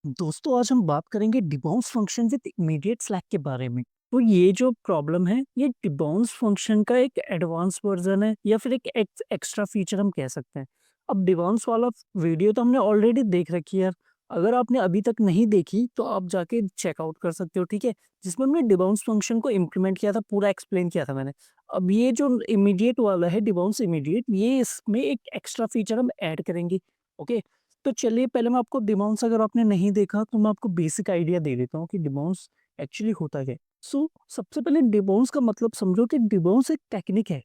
दोस्तों आज हम बात करेंगे debounce function with immediate flag के बारे में। तो ये जो प्रॉब्लम है ये डिबाउंस फंक्शन का एक एडवांस वर्जन है या फिर एक एक्स्ट्रा फीचर हम कह सकते हैं। अब डिबाउंस वाला वीडियो तो हमने ऑलरेडी देख रखी है यार। अगर आपने अभी तक नहीं देखी तो आप जाके चेकआउट कर सकते हो, ठीक है। जिसमें हमने डिबाउंस फंक्शन को इम्प्लीमेंट किया था, पूरा एक्सप्लेन किया था मैंने। अब ये जो इमीडिएट वाला है डिबाउंस इमीडिएट, ये इसमें एक एक्स्ट्रा फीचर हम ऐड करेंगे। ओके। तो चलिए पहले मैं आपको डिमाउंस, अगर आपने नहीं देखा तो मैं आपको बेसिक आइडिया दे देता हूँ कि डिमाउंस एक्चुअली होता क्या है। सो सबसे पहले डिबाउंस का मतलब समझो कि डिबाउंस एक टेक्निक है।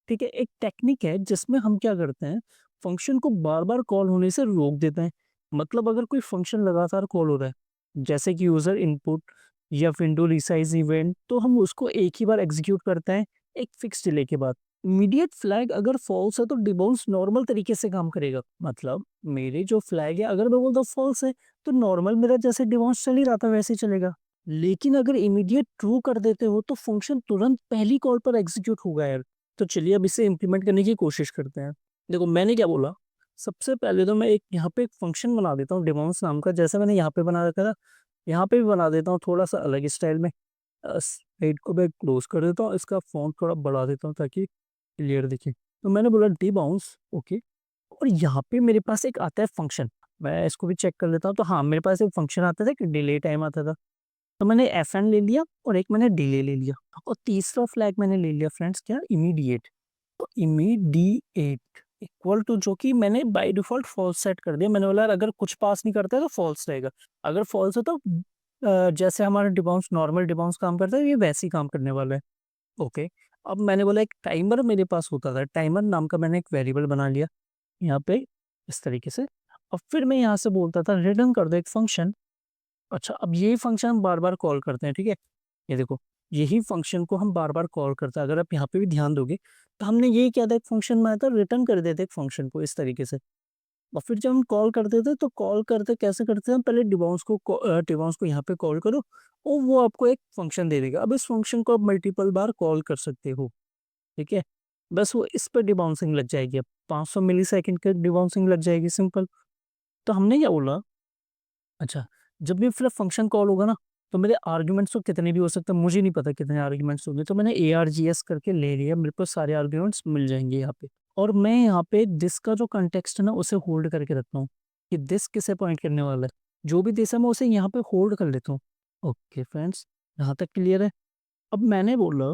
ठीक है, एक टेक्निक है जिसमें हम क्या करते हैं, फंक्शन को बार बार कॉल होने से रोक देते हैं। मतलब अगर कोई फंक्शन लगातार कॉल हो रहा है, जैसे कि यूजर इनपुट या विंडो रिसाइज इवेंट, तो हम उसको एक ही बार एग्जीक्यूट करते हैं एक फिक्स डिले के बाद। इमीडिएट फ्लैग अगर फॉल्स है तो डिबाउंस नॉर्मल तरीके से काम करेगा। मतलब मेरे जो फ्लैग है, अगर मैं बोलता हूँ फॉल्स है, तो नॉर्मल मेरा जैसे डिबाउंस चल ही रहा था वैसे ही चलेगा। लेकिन अगर इमीडिएट ट्रू कर देते हो तो फंक्शन तुरंत पहली कॉल पर एग्जीक्यूट होगा यार। तो चलिए अब इसे इम्प्लीमेंट करने की कोशिश करते हैं। देखो मैंने क्या बोला, सबसे पहले तो मैं एक यहाँ पे एक फंक्शन बना देता हूँ डिबाउंस नाम का, जैसे मैंने यहाँ पे बना रखा था। यहाँ पे भी बना देता हूँ थोड़ा सा अलग स्टाइल में। साइड को मैं क्लोज कर देता हूँ, इसका फॉन्ट थोड़ा बढ़ा देता हूँ ताकि क्लियर दिखे। तो मैंने बोला डी बाउंस, ओके। और यहाँ पे मेरे पास एक आता है फंक्शन। मैं इसको भी चेक कर लेता हूँ। तो हाँ, मेरे पास एक फंक्शन आता था कि डिले टाइम आता था। तो मैंने एफ एन ले लिया और एक मैंने डिले ले लिया। और तीसरा फ्लैग मैंने ले लिया फ्रेंड्स, क्या, इमीडिएट। तो इमीडिएट इक्वल टू, जो कि मैंने बाय डिफॉल्ट फॉल्स सेट कर दिया। मैंने बोला यार अगर कुछ पास नहीं करता है तो फॉल्स रहेगा। अगर फॉल्स है तो जैसे हमारा डिबाउंस नॉर्मल डिबाउंस काम करता है, ये वैसे ही काम करने वाला है। ओके। अब मैंने बोला एक टाइमर मेरे पास होता था, टाइमर नाम का मैंने एक वेरिएबल बना लिया यहाँ पे इस तरीके से। और फिर मैं यहाँ से बोलता था रिटर्न कर दो एक फंक्शन। अच्छा, अब यही फंक्शन हम बार बार कॉल करते हैं, ठीक है। ये देखो, यही फंक्शन को हम बार बार कॉल करते हैं। अगर आप यहाँ पे भी ध्यान दोगे तो हमने यही किया था, एक फंक्शन बनाया था, रिटर्न कर देते एक फंक्शन को इस तरीके से। और फिर जब हम कॉल करते थे तो कॉल करते कैसे करते हैं, पहले डिबाउंस को यहाँ पे कॉल करो और वो आपको एक फंक्शन दे देगा। अब इस फंक्शन को आप मल्टीपल बार कॉल कर सकते हो, ठीक है। बस वो इस पर डिबाउंसिंग लग जाएगी, अब 500 मिली सेकेंड की डिबाउंसिंग लग जाएगी, सिंपल। तो हमने क्या बोला, अच्छा, जब भी फिर फंक्शन कॉल होगा ना, तो मेरे आर्ग्यूमेंट्स तो कितने भी हो सकते हैं, मुझे नहीं पता कितने आर्ग्यूमेंट्स होंगे। तो मैंने ए आर जी एस करके ले लिया, मेरे पास सारे आर्ग्यूमेंट्स मिल जाएंगे यहाँ पे। और मैं यहाँ पे दिस का जो कंटेक्स्ट है ना उसे होल्ड करके रखता हूँ कि दिस किसे पॉइंट करने वाला है। जो भी दिस है मैं उसे यहाँ पे होल्ड कर लेता हूँ। ओके फ्रेंड्स, यहाँ तक क्लियर है। अब मैंने बोला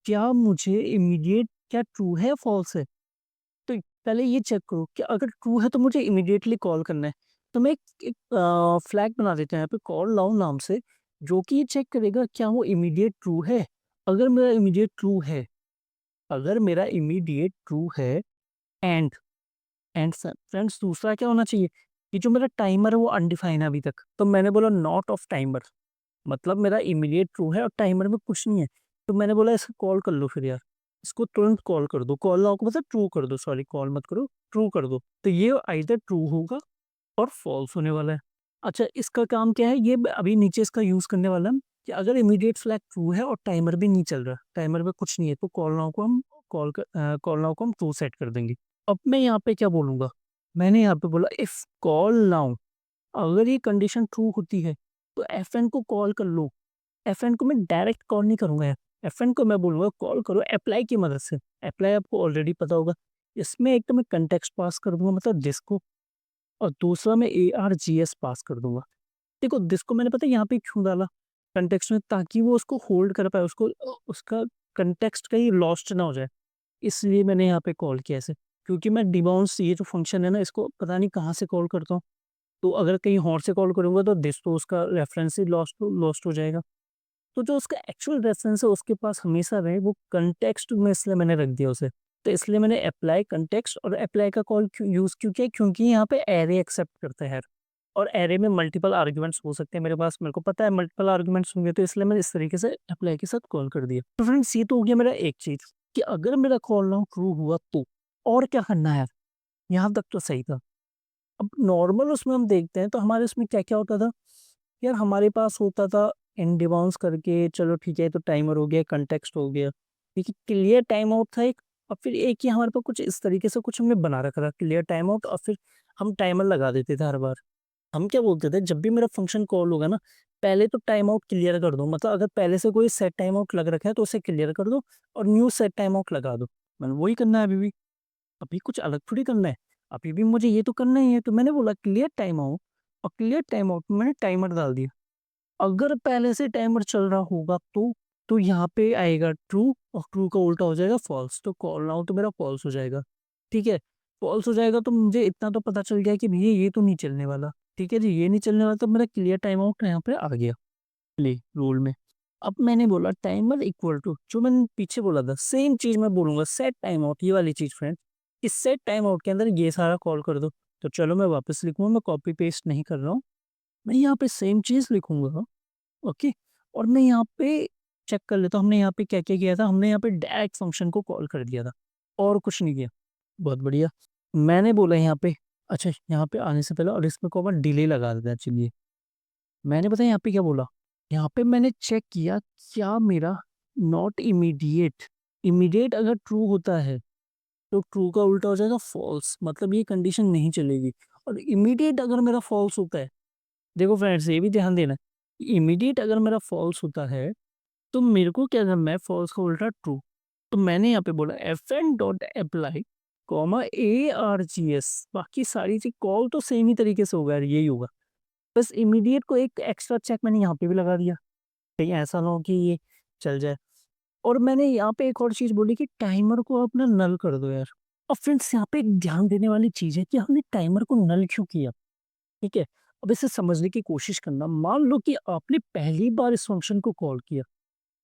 क्या मुझे इमीडिएट, क्या ट्रू है फॉल्स है। तो पहले ये चेक करो कि अगर ट्रू है तो मुझे इमीडिएटली कॉल करना है। तो मैं एक फ्लैग बना देता हूँ यहाँ पे कॉल नाउ नाम से, जो कि ये चेक करेगा क्या वो इमीडिएट ट्रू है। अगर मेरा इमीडिएट ट्रू है, अगर मेरा इमीडिएट ट्रू है, एंड एंड फ्रेंड्स दूसरा क्या होना चाहिए कि जो मेरा टाइमर है वो अनडिफाइन है अभी तक। तो मैंने बोला नॉट ऑफ टाइमर, मतलब मेरा इमीडिएट ट्रू है और टाइमर में कुछ नहीं है। तो मैंने बोला इसको कॉल कर लो फिर यार, इसको तुरंत कॉल कर दो। कॉल ना हो मतलब ट्रू कर दो, सॉरी कॉल मत करो, ट्रू कर दो। तो ये आइदर ट्रू होगा और फॉल्स होने वाला है। अच्छा, इसका काम क्या है, ये अभी नीचे इसका यूज करने वाला है कि अगर इमीडिएट फ्लैग ट्रू है और टाइमर भी नहीं चल रहा, टाइमर में कुछ नहीं है, तो कॉल नाउ को हम ट्रू सेट कर देंगे। अब मैं यहाँ पे क्या बोलूंगा, मैंने यहाँ पे बोला इफ कॉल नाउ, अगर ये कंडीशन ट्रू होती है तो एफ एन को कॉल कर लो। एफ एन को मैं डायरेक्ट कॉल नहीं करूंगा यार, एफ एन को मैं बोलूंगा कॉल करो अप्लाई की मदद से। अप्लाई आपको ऑलरेडी पता होगा। इसमें एक तो मैं कंटेक्स्ट पास कर दूंगा, मतलब दिस को, और दूसरा मैं ए आर जी एस पास कर दूंगा। देखो दिस को मैंने पता है यहाँ पे क्यों डाला कंटेक्स्ट में, ताकि वो उसको होल्ड कर पाए, उसको उसका कंटेक्स्ट कहीं लॉस्ट ना हो जाए। इसलिए मैंने यहाँ पे कॉल किया ऐसे, क्योंकि मैं डिबाउंस ये जो फंक्शन है ना इसको पता नहीं कहाँ से कॉल करता हूँ। तो अगर कहीं और से कॉल करूंगा तो दिस तो उसका रेफरेंस ही लॉस्ट हो जाएगा। तो जो उसका एक्चुअल रेफरेंस है उसके पास हमेशा रहे, वो कंटेक्स्ट में, इसलिए मैंने रख दिया उसे। तो इसलिए मैंने अप्लाई कंटेक्स्ट और अप्लाई का कॉल यूज क्यों किया, क्योंकि यहाँ पे एरे एक्सेप्ट करता है। और एरे में मल्टीपल आर्ग्यूमेंट्स हो सकते हैं मेरे पास, मेरे को पता है मल्टीपल आर्ग्यूमेंट्स होंगे, तो इसलिए मैंने इस तरीके से अप्लाई के साथ कॉल कर दिया। तो फ्रेंड्स ये तो हो गया मेरा एक चीज कि अगर मेरा कॉल नाउ ट्रू हुआ तो और क्या करना है। यहाँ तक तो सही था। अब नॉर्मल उसमें हम देखते हैं तो हमारे उसमें क्या क्या होता था यार, हमारे पास होता था एंड डिबाउंस करके, चलो ठीक है, तो टाइमर हो गया, कंटेक्स्ट हो गया, ठीक है, क्लियर टाइम आउट था एक। और फिर एक ही हमारे पास कुछ इस तरीके से कुछ हमने बना रखा था क्लियर टाइम आउट, और फिर हम टाइमर लगा देते थे हर बार। हम क्या बोलते थे, जब भी मेरा फंक्शन कॉल होगा ना, पहले तो टाइम आउट क्लियर कर दो। मतलब अगर पहले से कोई सेट टाइम आउट लग रखा है तो उसे क्लियर कर दो और न्यू सेट टाइम आउट लगा दो। मैंने वही करना है अभी भी। अभी कुछ अलग थोड़ी करना है। अभी भी मुझे ये तो करना ही है। तो मैंने बोला क्लियर टाइम आउट, और क्लियर टाइम आउट में मैंने टाइमर डाल दिया। अगर पहले से टाइमर चल रहा होगा तो यहाँ पे आएगा ट्रू, और ट्रू का उल्टा हो जाएगा फॉल्स। तो कॉल नाउ तो मेरा फॉल्स हो जाएगा। ठीक है? फॉल्स हो जाएगा तो मुझे इतना तो पता चल गया कि भैया ये तो नहीं चलने वाला। ठीक है जी, ये नहीं चलने वाला, तो मेरा क्लियर टाइम आउट यहाँ पे आ गया प्ले रूल में। अब मैंने बोला टाइमर इक्वल टू, जो मैंने पीछे बोला था सेम चीज़ मैं बोलूँगा, सेट टाइम आउट, ये वाली चीज़ फ्रेंड। इस सेट टाइम आउट के अंदर ये सारा कॉल कर दो। तो चलो मैं वापस लिखूँगा, मैं कॉपी पेस्ट नहीं कर रहा हूँ। मैं यहाँ पे सेम चीज़ लिखूँगा। ओके, और मैं यहाँ पे चेक कर लेता हूँ हमने यहाँ पे क्या-क्या किया था। हमने यहाँ पे डायरेक्ट फंक्शन को कॉल कर दिया था और कुछ नहीं किया। बहुत बढ़िया। मैंने बोला यहाँ पे, अच्छा यहाँ पे आने से पहले और इसमें कॉमा डिले लगा देते हैं चलिए। मैंने पता है यहाँ पे क्या बोला? यहाँ पे मैंने चेक किया क्या मेरा नॉट इमीडिएट, इमीडिएट अगर ट्रू होता है तो ट्रू का उल्टा हो जाएगा फॉल्स, मतलब ये कंडीशन नहीं चलेगी। और इमीडिएट अगर मेरा फॉल्स होता है, देखो फ्रेंड्स ये भी ध्यान देना, इमीडिएट अगर मेरा फॉल्स होता है तो मेरे को क्या करना है, फॉल्स का उल्टा ट्रू। तो मैंने यहाँ पे बोला F N dot apply comma A R G S, बाकी सारी चीज कॉल तो सेम ही तरीके से होगा यार, यही होगा। बस इमीडिएट को एक एक्स्ट्रा चेक मैंने यहाँ पे भी लगा दिया, कहीं ऐसा ना हो कि ये चल जाए। और मैंने यहाँ पे एक और चीज बोली कि टाइमर को अपना नल कर दो यार। और फ्रेंड्स यहाँ पे एक ध्यान देने वाली चीज है कि हमने टाइमर को नल क्यों किया। ठीक है? अब इसे समझने की कोशिश करना। मान लो कि आपने पहली बार इस फंक्शन को कॉल किया,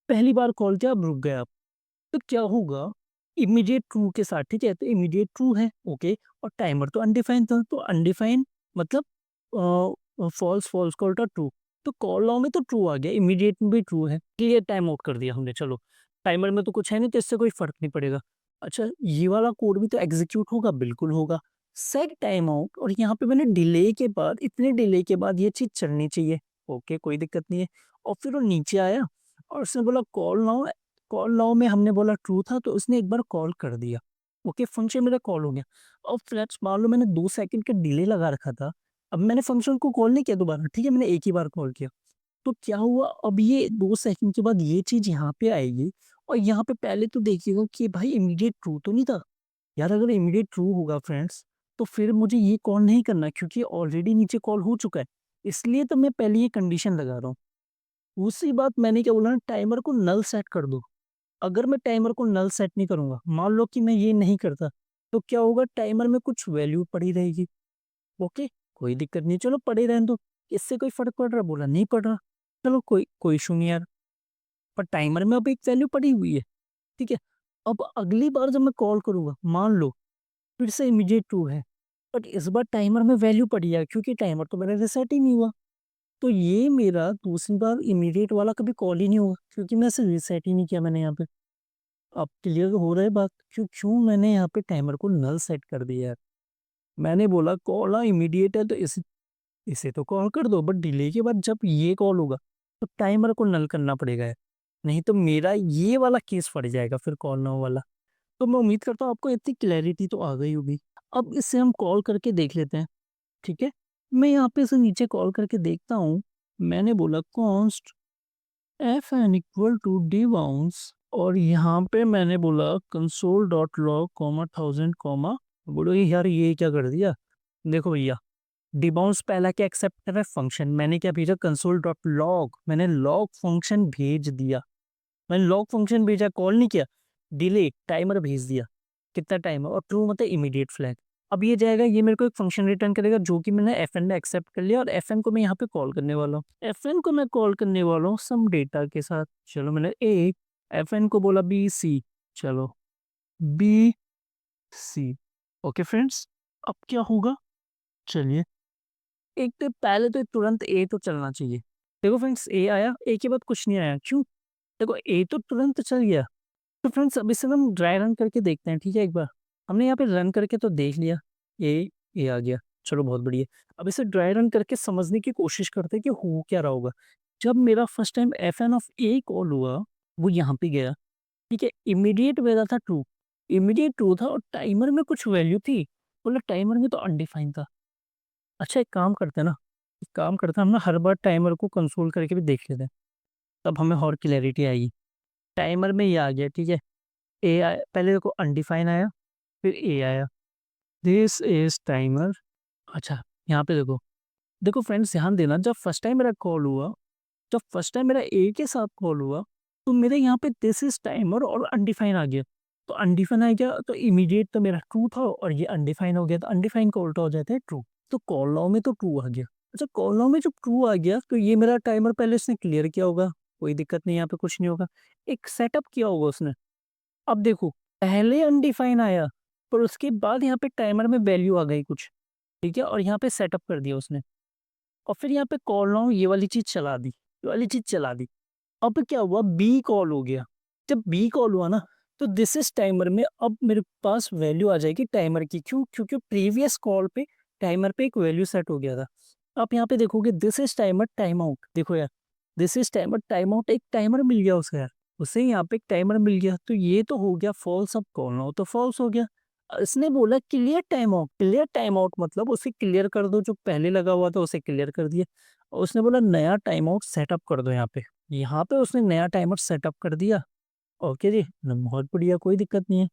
पहली बार कॉल किया, अब रुक गए आप। तो क्या होगा? इमीडिएट ट्रू के साथ, ठीक है? तो इमीडिएट ट्रू है, ओके, और टाइमर तो अनडिफाइंड था, तो अनडिफाइंड मतलब फॉल्स, फॉल्स का उल्टा ट्रू। तो कॉल नाउ में तो ट्रू आ गया, इमीडिएट में भी ट्रू है, क्लियर टाइम आउट कर दिया हमने। चलो, टाइमर में तो कुछ है नहीं, तो इससे कोई फर्क नहीं पड़ेगा। अच्छा, ये वाला कोड भी तो एग्जीक्यूट होगा, बिल्कुल होगा। सेट टाइम आउट, और यहाँ पे मैंने डिले के बाद, इतने डिले के बाद ये चीज चलनी चाहिए। ओके, कोई दिक्कत नहीं है। और फिर वो नीचे आया और उसने बोला कॉल नाउ, कॉल नाउ में हमने बोला ट्रू था, तो उसने एक बार कॉल कर दिया। ओके, फंक्शन मेरा कॉल हो गया। और फ्रेंड्स मान लो मैंने 2 सेकंड का डिले लगा रखा था। अब मैंने फंक्शन को कॉल नहीं किया दोबारा, ठीक है? मैंने एक ही बार कॉल किया। तो क्या हुआ, अब ये 2 सेकंड के बाद ये चीज़ यहाँ पे आएगी, और यहाँ पे पहले तो देखिएगा कि भाई इमीडिएट ट्रू तो नहीं था। यार अगर इमीडिएट ट्रू होगा फ्रेंड्स, तो फिर मुझे ये कॉल नहीं करना, क्योंकि ऑलरेडी नीचे कॉल हो चुका है। इसलिए तो मैं पहले ये कंडीशन लगा रहा हूँ। दूसरी बात मैंने क्या बोला ना, टाइमर को नल सेट कर दो। अगर मैं टाइमर को नल सेट नहीं करूँगा, मान लो कि मैं ये नहीं करता, तो क्या होगा, टाइमर में कुछ वैल्यू पड़ी रहेगी। ओके, कोई दिक्कत नहीं, चलो पड़े रहने दो। इससे कोई फ़र्क पड़ रहा? बोला नहीं पड़ रहा। चलो कोई कोई इश्यू नहीं यार, पर टाइमर में अब एक वैल्यू पड़ी हुई है, ठीक है? अब अगली बार जब मैं कॉल करूँगा, मान लो फिर से इमीडिएट ट्रू है, बट इस बार टाइमर में वैल्यू पड़ी है, क्योंकि टाइमर तो मेरा रीसेट ही नहीं हुआ। तो ये मेरा दूसरी बार इमीडिएट वाला कभी कॉल ही नहीं हुआ, क्योंकि मैं इसे रीसेट ही नहीं किया मैंने यहाँ पे। अब क्लियर हो रहा है बात, क्यों क्यों मैंने यहाँ पे टाइमर को नल सेट कर दिया है। मैंने बोला कॉल इमीडिएट है, तो इसे इसे तो कॉल कर दो, बट डिले के बाद जब ये कॉल होगा तो टाइमर को नल करना पड़ेगा यार। नहीं तो मेरा ये वाला केस फट जाएगा फिर कॉल ना वाला। तो मैं उम्मीद करता हूँ आपको इतनी क्लैरिटी तो आ गई होगी। अब इसे हम कॉल करके देख लेते हैं, ठीक है? मैं यहाँ पे इसे नीचे कॉल करके देखता हूँ। मैंने बोला const F N equal to debounce, और यहाँ पे मैंने बोला console dot log comma 1000 comma. बोलो ये यार ये क्या कर दिया? देखो भैया, डिबाउंस पहला क्या एक्सेप्ट कर रहा है, फंक्शन। मैंने क्या भेजा, कंसोल डॉट लॉग, मैंने लॉग फंक्शन भेज दिया। मैंने लॉग फंक्शन भेजा, कॉल नहीं किया। डिले टाइमर भेज दिया, कितना टाइम है, और ट्रू मतलब इमीडिएट फ्लैग। अब ये जाएगा, ये मेरे को एक फंक्शन रिटर्न करेगा जो कि मैंने एफ एन में एक्सेप्ट कर लिया, और एफ एन को मैं यहाँ पे कॉल करने वाला हूँ। एफ एन को मैं कॉल करने वाला हूँ सम डेटा के साथ। चलो मैंने ए, एफ एन को बोला बी सी, चलो बी सी। ओके फ्रेंड्स, अब क्या होगा, चलिए, एक तो पहले तो तुरंत ए तो चलना चाहिए। देखो फ्रेंड्स, ए आया, ए के बाद कुछ नहीं आया, क्यों? देखो ए तो तुरंत चल गया। तो फ्रेंड्स अब इसे हम ड्राई रन करके देखते हैं, ठीक है? एक बार हमने यहाँ पे रन करके तो देख लिया, ए आ गया, चलो बहुत बढ़िया। अब इसे ड्राई रन करके समझने की कोशिश करते हैं कि हो क्या रहा होगा। जब मेरा first time F N of A call हुआ, वो यहाँ पे गया, ठीक है? इमीडिएट मेरा था ट्रू, इमीडिएट ट्रू था, और टाइमर में कुछ वैल्यू थी, बोला टाइमर में तो अनडिफाइंड था। अच्छा एक काम करते हैं ना, एक काम करते हैं हम ना, हर बार टाइमर को कंसोल करके भी देख लेते हैं, तब हमें और क्लैरिटी आएगी। टाइमर में ये आ गया, ठीक है। ए आया, पहले देखो अनडिफाइन आया, फिर ए आया। This is timer. अच्छा, यहाँ पे देखो, देखो फ्रेंड्स ध्यान देना, जब फर्स्ट टाइम मेरा कॉल हुआ, जब फर्स्ट टाइम मेरा ए के साथ कॉल हुआ, तो मेरे यहाँ पे दिस इज टाइमर और अनडिफाइन आ गया। तो अनडिफाइन आ गया तो इमीडिएट तो मेरा ट्रू था, और ये अनडिफाइन हो गया तो अनडिफाइन का उल्टा हो जाता है ट्रू। तो कॉल नाउ में तो ट्रू आ गया। अच्छा, कॉल नाउ में जब ट्रू आ गया तो ये मेरा टाइमर पहले उसने क्लियर किया होगा, कोई दिक्कत नहीं, यहाँ पे कुछ नहीं होगा। एक सेटअप किया होगा उसने। अब देखो, पहले अनडिफाइन आया, पर उसके बाद यहाँ पे टाइमर में वैल्यू आ गई कुछ, ठीक है, और यहाँ पे सेटअप कर दिया उसने। और फिर यहाँ पे कॉल नाउ ये वाली चीज चला दी, ये वाली चीज चला दी। अब क्या हुआ, बी कॉल हो गया। जब बी कॉल हुआ ना, तो दिस इज टाइमर में अब मेरे पास वैल्यू आ जाएगी टाइमर की। क्यों? क्योंकि प्रीवियस कॉल पे टाइमर पे एक वैल्यू सेट हो गया था। आप यहाँ पे देखोगे this is timer time out, देखो यार, this is timer time out, एक टाइमर मिल गया उसे यार, उसे यहाँ पे एक टाइमर मिल गया, तो ये तो हो गया फॉल्स। अब कॉल ना हो तो फॉल्स हो गया। इसने बोला clear time out, clear time out मतलब उसे क्लियर कर दो, जो पहले लगा हुआ था उसे क्लियर कर दिया। और उसने बोला नया टाइम आउट सेटअप कर दो यहाँ पे। यहाँ पे उसने नया टाइमर सेटअप कर दिया। ओके जी, बहुत बढ़िया, कोई दिक्कत नहीं है।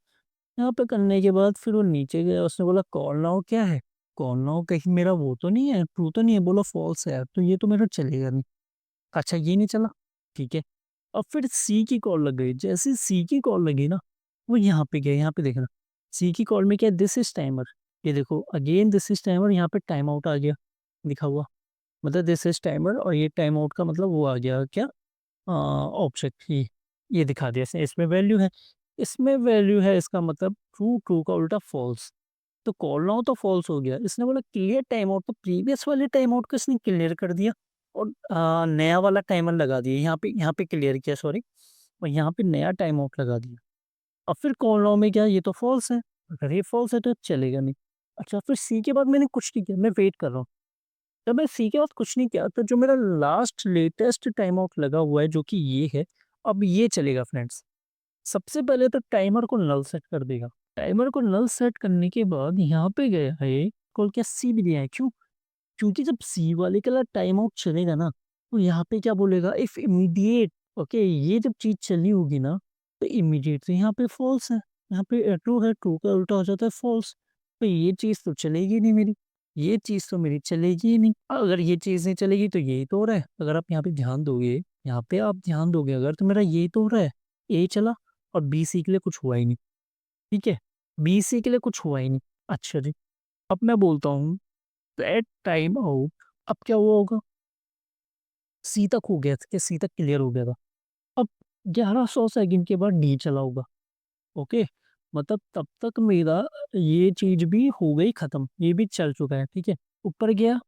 यहाँ पे करने के बाद फिर वो नीचे गया, उसने बोला कॉल नाउ क्या है, कॉल नाउ कहीं मेरा वो तो नहीं है, ट्रू तो नहीं है, बोला फॉल्स है, तो ये तो मेरा चलेगा नहीं। अच्छा, ये नहीं चला, ठीक है। अब फिर सी की कॉल लग गई। जैसे सी की कॉल लगी ना, वो यहाँ पे गया, यहाँ पे देखना, सी की कॉल में क्या, दिस इज टाइमर, ये देखो अगेन दिस इज टाइमर, यहाँ पे टाइम आउट आ गया लिखा हुआ, मतलब दिस इज टाइमर, और ये टाइम आउट का मतलब वो आ गया क्या, ऑब्जेक्ट ही, ये दिखा दिया इसमें वैल्यू है, इसमें वैल्यू है, इसका मतलब ट्रू, ट्रू का उल्टा फॉल्स। तो कॉल नाउ तो फॉल्स हो गया। इसने बोला क्लियर टाइम आउट, तो प्रीवियस वाले टाइम आउट को इसने क्लियर कर दिया, और नया वाला टाइमर लगा दिया, यहाँ पे क्लियर किया, सॉरी, और यहाँ पे नया टाइम आउट लगा दिया। अब फिर कॉल नाउ में क्या, ये तो फॉल्स है, अगर ये फॉल्स है तो चलेगा नहीं। अच्छा, फिर सी के बाद मैंने कुछ नहीं किया, मैं वेट कर रहा हूँ। जब मैं सी के बाद कुछ नहीं किया, तो जो मेरा लास्ट लेटेस्ट टाइम आउट लगा हुआ है, जो कि ये है, अब ये चलेगा फ्रेंड्स। सबसे पहले तो टाइमर को नल सेट कर देगा। टाइमर को नल सेट करने के बाद यहाँ पे गया है, कॉल क्या सी भी दिया है, क्यों? क्योंकि जब सी वाले का टाइम आउट चलेगा ना, तो यहाँ पे क्या बोलेगा, इफ इमीडिएट, ओके, ये जब चीज चली होगी ना, तो इमीडिएट तो यहाँ पे फॉल्स है, यहाँ पे ट्रू है, ट्रू का उल्टा हो जाता है फॉल्स। तो ये चीज तो चलेगी नहीं मेरी, ये चीज तो मेरी चलेगी ही नहीं। अगर ये चीज नहीं चलेगी तो यही तो हो रहा है, अगर आप यहाँ पे ध्यान दोगे, यहाँ पे आप ध्यान दोगे अगर, तो मेरा यही तो हो रहा है, ए चला और बी सी के लिए कुछ हुआ ही नहीं, ठीक है, बी सी के लिए कुछ हुआ ही नहीं। अच्छा जी, अब मैं बोलता हूँ दैट टाइम आउट, अब क्या हुआ होगा, सी तक हो गया था, कि सी तक क्लियर हो गया था। अब 1100 सेकंड के बाद डी चला होगा, ओके, मतलब तब तक मेरा ये चीज भी हो गई खत्म, ये भी चल चुका है, ठीक है। ऊपर गया,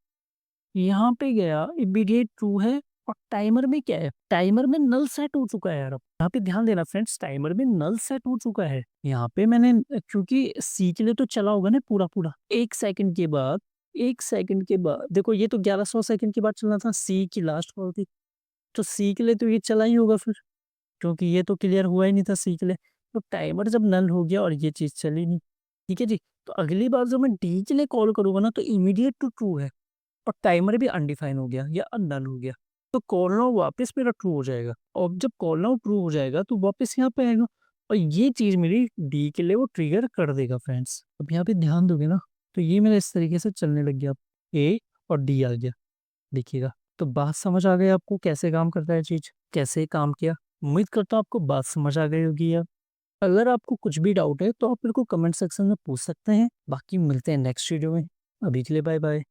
यहाँ पे गया, इमीडिएट ट्रू है, और टाइमर में क्या है, टाइमर में नल सेट हो चुका है यार। अब यहाँ पे ध्यान देना फ्रेंड्स, टाइमर में नल सेट हो चुका है। यहाँ पे मैंने, क्योंकि सी के लिए तो चला होगा ना पूरा पूरा, 1 सेकंड के बाद, 1 सेकंड के बाद देखो, ये तो 1100 सेकंड के बाद चलना था, सी की लास्ट कॉल थी, तो सी के लिए तो ये चला ही होगा फिर, क्योंकि ये तो क्लियर हुआ ही नहीं था सी के लिए। तो टाइमर जब नल हो गया और ये चीज चली नहीं, ठीक है जी, तो अगली बार जब मैं डी के लिए कॉल करूंगा ना, तो इमीडिएट टू ट्रू है, और टाइमर भी अनडिफाइन हो गया या अनडन हो गया, तो कॉल नाउ वापस मेरा ट्रू हो जाएगा, और जब कॉल नाउ ट्रू हो जाएगा तो वापस यहाँ पे आएगा, और ये चीज मेरी डी के लिए वो ट्रिगर कर देगा फ्रेंड्स। अब यहाँ पे ध्यान दोगे ना, तो ये मेरा इस तरीके से चलने लग गया, ए और डी आ गया, देखिएगा। तो बात समझ आ गई आपको, कैसे काम करता है चीज, कैसे काम किया। उम्मीद करता हूँ आपको बात समझ आ गई होगी यार। अगर आपको कुछ भी डाउट है तो आप मेरे को कमेंट सेक्शन में पूछ सकते हैं, बाकी मिलते हैं नेक्स्ट वीडियो में। अभी के लिए बाय बाय।